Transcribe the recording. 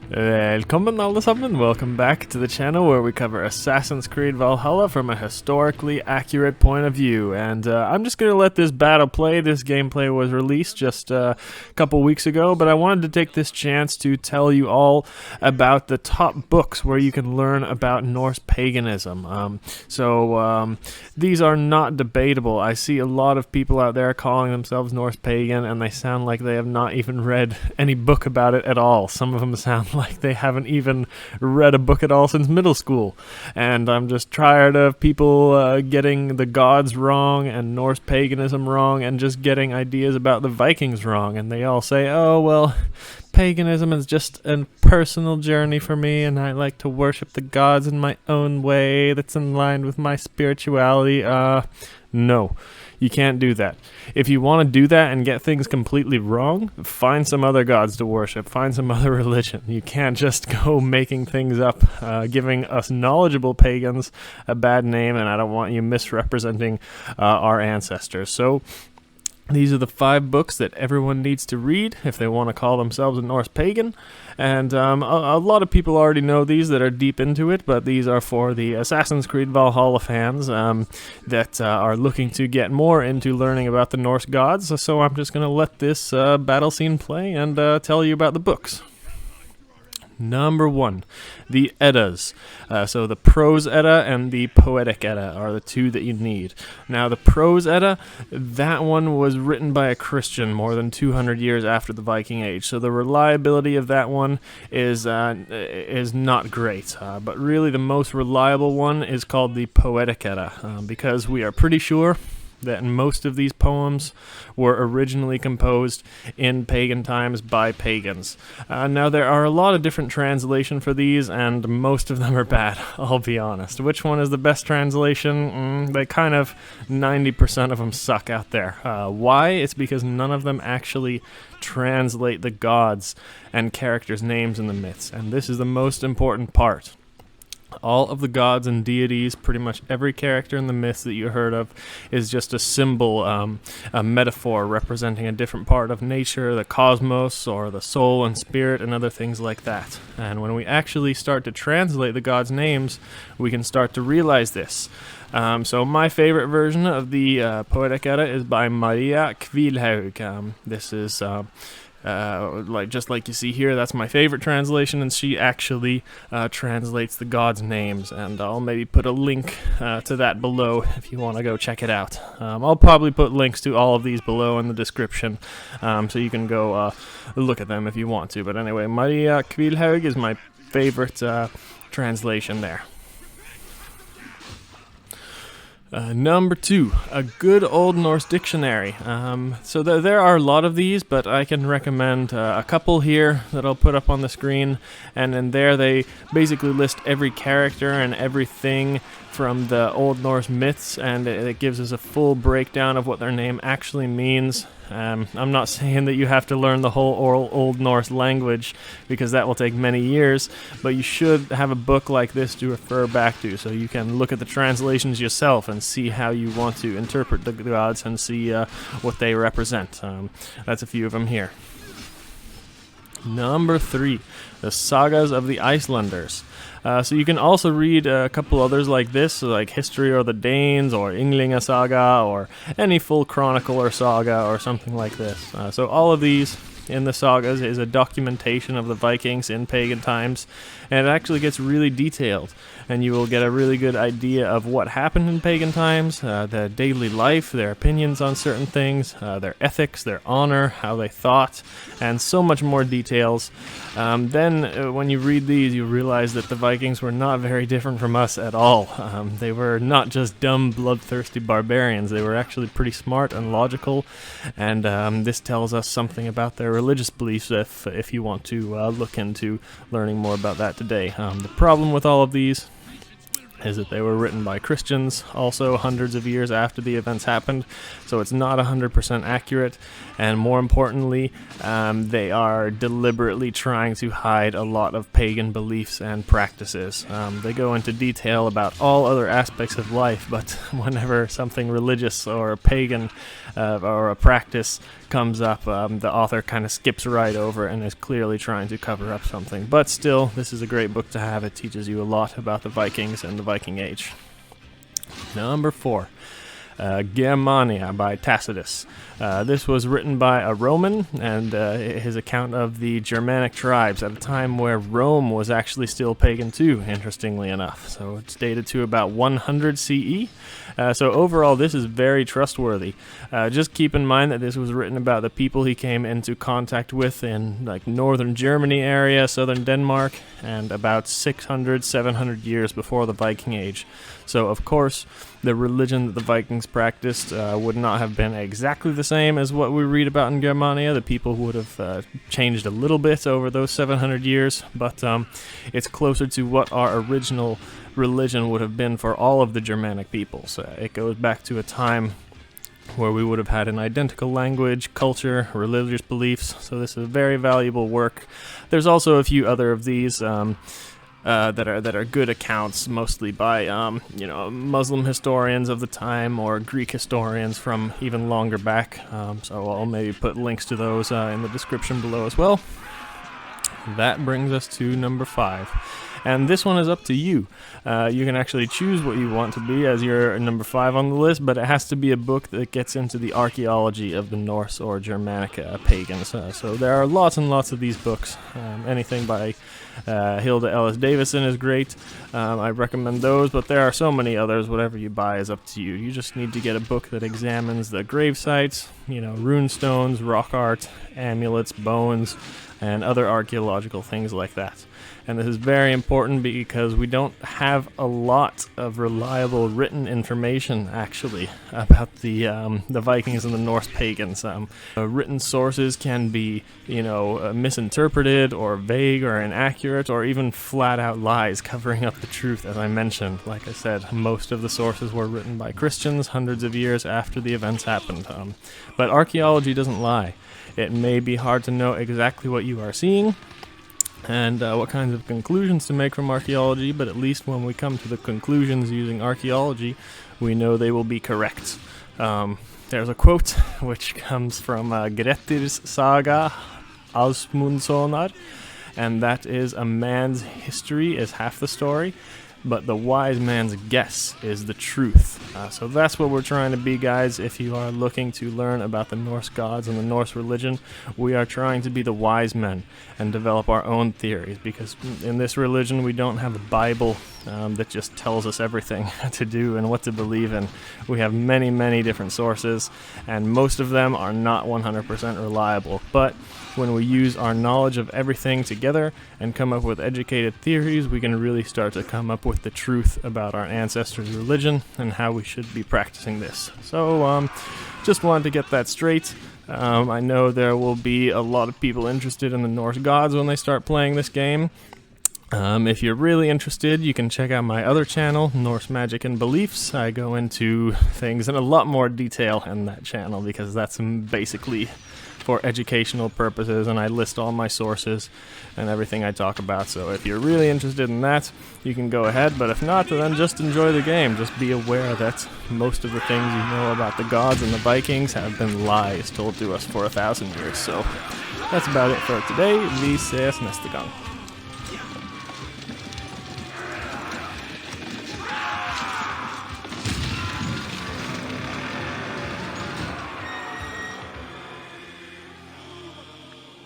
Velkommen alle sammen, welcome back to the channel where we cover Assassin's Creed Valhalla from a historically accurate point of view. And I'm just going to let this battle play. This gameplay was released just a couple weeks ago, but I wanted to take this chance to tell you all about the top books where you can learn about Norse paganism. These are not debatable. I see a lot of people out there calling themselves Norse pagan, and they sound like they have not even read any book about it at all. Some of them sound like they haven't even read a book at all since middle school. And I'm just tired of people getting the gods wrong and Norse paganism wrong and just getting ideas about the Vikings wrong. And they all say, oh, well, paganism is just a personal journey for me, and I like to worship the gods in my own way that's in line with my spirituality. No. You can't do that. If you want to do that and get things completely wrong, find some other gods to worship. Find some other religion. You can't just go making things up, giving us knowledgeable pagans a bad name, and I don't want you misrepresenting our ancestors. So these are the 5 books that everyone needs to read if they want to call themselves a Norse pagan. And a lot of people already know these that are deep into it, but these are for the Assassin's Creed Valhalla fans that are looking to get more into learning about the Norse gods. So I'm just going to let this battle scene play and tell you about the books. Number 1, the Eddas. So the Prose Edda and the Poetic Edda are the 2 that you need. Now the Prose Edda, that one was written by a Christian more than 200 years after the Viking Age. So the reliability of that one is not great. But really the most reliable one is called the Poetic Edda, because we are pretty sure that most of these poems were originally composed in pagan times by pagans. Now, there are a lot of different translations for these, and most of them are bad, I'll be honest. Which one is the best translation? They kind of, 90% of them suck out there. Why? It's because none of them actually translate the gods and characters' names in the myths, and this is the most important part. All of the gods and deities, pretty much every character in the myths that you heard of, is just a symbol, a metaphor representing a different part of nature, the cosmos, or the soul and spirit, and other things like that. And when we actually start to translate the gods' names, we can start to realize this. So my favorite version of the Poetic Edda is by Maria Kvilhaug. This is just like you see here, that's my favorite translation, and she actually translates the gods' names, and I'll maybe put a link to that below if you want to go check it out. I'll probably put links to all of these below in the description, so you can go look at them if you want to. But anyway, Maria Kvilhaug is my favorite translation there. Number 2, a good old Norse dictionary. So there are a lot of these, but I can recommend a couple here that I'll put up on the screen. And in there they basically list every character and everything from the Old Norse myths, and it gives us a full breakdown of what their name actually means. I'm not saying that you have to learn the whole Old Norse language, because that will take many years, but you should have a book like this to refer back to, so you can look at the translations yourself and see how you want to interpret the gods and see what they represent. That's a few of them here. Number 3, the Sagas of the Icelanders. So you can also read a couple others like this, like History of the Danes, or Ynglinga Saga, or any full chronicle or saga, or something like this. So all of these in the sagas is a documentation of the Vikings in pagan times, and it actually gets really detailed, and you will get a really good idea of what happened in pagan times, their daily life, their opinions on certain things, their ethics, their honor, how they thought, and so much more details. Then when you read these, you realize that the Vikings were not very different from us at all. They were not just dumb, bloodthirsty barbarians. They were actually pretty smart and logical, and this tells us something about their religious beliefs if you want to look into learning more about that today. The problem with all of these is that they were written by Christians, also hundreds of years after the events happened, so it's not 100% accurate, and more importantly, they are deliberately trying to hide a lot of pagan beliefs and practices. They go into detail about all other aspects of life, but whenever something religious or pagan or a practice comes up, the author kind of skips right over and is clearly trying to cover up something. But still, this is a great book to have. It teaches you a lot about the Vikings and the Viking Age. Number 4. Germania by Tacitus. This was written by a Roman, and his account of the Germanic tribes at a time where Rome was actually still pagan too, interestingly enough. So it's dated to about 100 CE. So overall, this is very trustworthy. Just keep in mind that this was written about the people he came into contact with in like northern Germany area, southern Denmark, and about 600, 700 years before the Viking Age. So of course, the religion that the Vikings practiced would not have been exactly the same as what we read about in Germania. The people would have changed a little bit over those 700 years, but it's closer to what our original religion would have been for all of the Germanic peoples. It goes back to a time where we would have had an identical language, culture, religious beliefs, so this is a very valuable work. There's also a few other of these that are good accounts, mostly by Muslim historians of the time or Greek historians from even longer back. So I'll maybe put links to those in the description below as well. That brings us to number 5. And this one is up to you. You can actually choose what you want to be as your number 5 on the list, but it has to be a book that gets into the archaeology of the Norse or Germanic pagans. So there are lots and lots of these books. Anything by Hilda Ellis Davison is great. I recommend those, but there are so many others. Whatever you buy is up to you. You just need to get a book that examines the grave sites, rune stones, rock art, amulets, bones, and other archaeological things like that. And this is very important because we don't have a lot of reliable written information, actually, about the Vikings and the Norse pagans. Written sources can be, misinterpreted or vague or inaccurate or even flat-out lies covering up the truth, as I mentioned. Like I said, most of the sources were written by Christians hundreds of years after the events happened. But archaeology doesn't lie. It may be hard to know exactly what you are seeing and what kinds of conclusions to make from archaeology, but at least when we come to the conclusions using archaeology, we know they will be correct. There's a quote which comes from Grettir's Saga Asmundssonar, and that is, "A man's history is half the story, but the wise man's guess is the truth." So that's what we're trying to be, guys. If you are looking to learn about the Norse gods and the Norse religion, we are trying to be the wise men and develop our own theories, because in this religion we don't have a Bible that just tells us everything to do and what to believe in. We have many, many different sources, and most of them are not 100% reliable. But when we use our knowledge of everything together and come up with educated theories, we can really start to come up with the truth about our ancestors' religion and how we should be practicing this. So, just wanted to get that straight. I know there will be a lot of people interested in the Norse gods when they start playing this game. If you're really interested, you can check out my other channel, Norse Magic and Beliefs. I go into things in a lot more detail in that channel because that's basically for educational purposes, and I list all my sources and everything I talk about. So if you're really interested in that, you can go ahead, but if not, then just enjoy the game. Just be aware that most of the things you know about the gods and the Vikings have been lies told to us for 1,000 years. So that's about it for today. Vi ses nästa gång.